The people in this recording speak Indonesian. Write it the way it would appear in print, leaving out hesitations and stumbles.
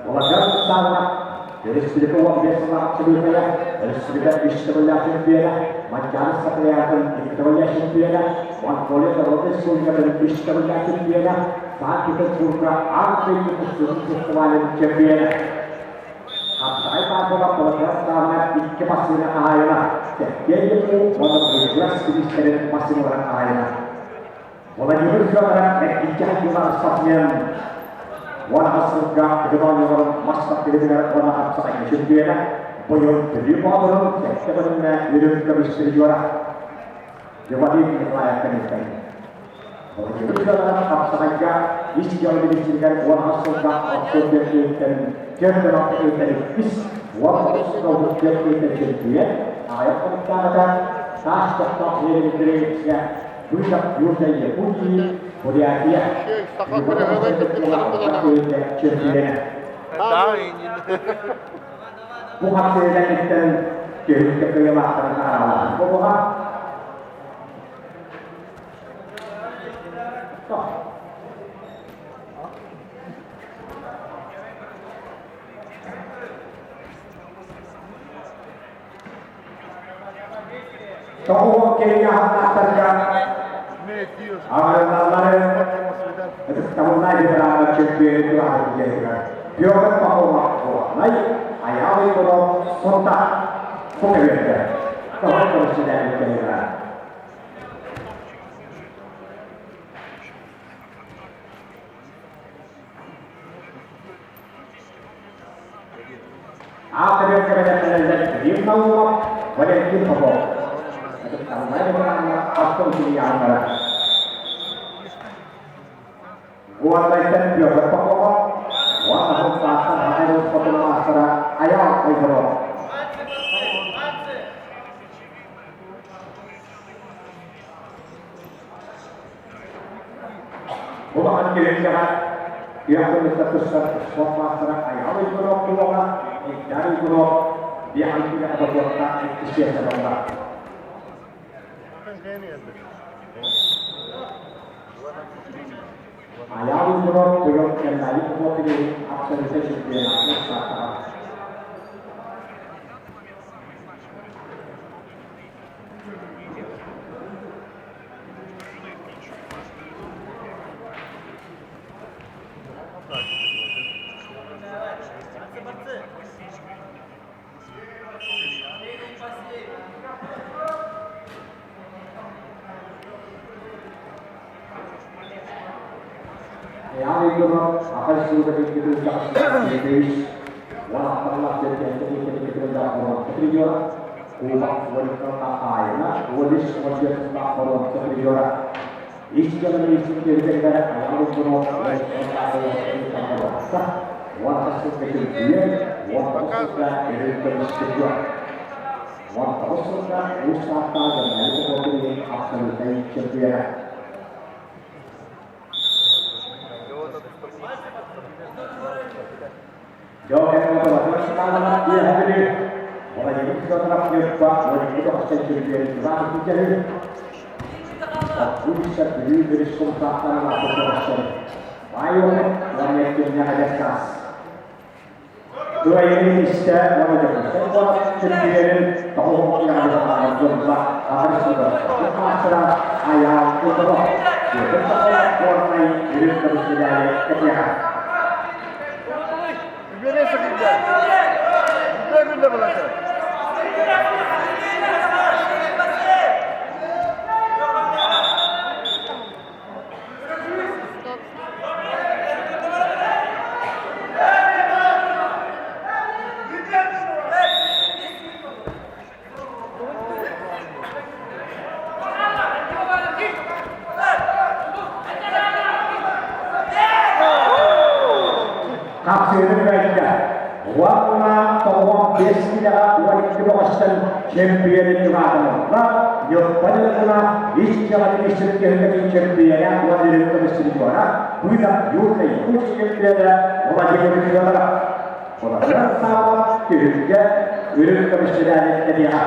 Olacak sanat. Dari sudut uang biasa sangat sebelumnya. Dari sudut istimewa sempurna. Macam seperti istimewa sempurna. Wan boleh terus sudah dari istimewa sempurna. Saat kita surga, apa itu istimewa sempurna. Saya tak boleh bergerak karena ikepasnya ayana. Jadi itu mana bergerak sedikit sedikit masih orang ayana. Mana juga orang ikut juga asasnya. Wana surga kedua orang masak dengan wana asas ini sendirian. Boyon jadi orang sebenarnya hidup kebisir juara. Jadi ini layak ini. Orang juga orang asas saja isi jalan dibisirkan wana surga atau jadi General Secretary Wana surga jadi sendirian. Ayat pertama tas tetap Indonesia. Bukan budaya puji, budaya dia. Bukan budaya kita jadi kekeluaran orang. Bukan. Kau kaya hati terjadi. Agar itu kamu lagi berada champion itu harus dijaga. Biarkan kau makhluk lain, ayam itu kontak, pokoknya kau harus dijaga. Apa dia kerja dia tahu apa dia itu apa. Kamu lagi berada atau di antara. Buat lain dia berpokok, buat tahun pasar harus potong pasar ayam ayam. Bukan kira-kira dia punya status potong pasar ayam ayam pulang dari pulau dia harus tidak ada buat istilah sebab. Ayam buruk buruk yang lain semua pilih observation dia nak sata. Ayam itu akan sudah dikira jadi wala Allah jadi kita orang seperti umat wanita ayana walis wajib tak orang seperti orang istilah dari ayam itu wala seperti dia wala seperti itu wala seperti usaha dan itu boleh akan terjadi. Jauh yang berbahasa sekarang dia hadir. Orang ini sudah terang jebak, orang itu akan jadi terang jadi. Aku bisa beri kesempatan atau proses. Ayo, orang yang ada kas. Dua ini bisa menjadi sebuah sendirian tahu yang ada jumlah harus sudah. Masalah ayam itu dia bersalah warnai hidup terus dari ketiak. Biar sedikit. Biar benda belajar. Kapsirin mereka, warna tawang biasanya wanita kebawasan champion itu ada. Nah, yang pada mana istilah ini sebagai champion yang wanita kebawasan juara, tidak juga itu champion wanita kebawasan juara. Orang sama kerja wanita kebawasan dia.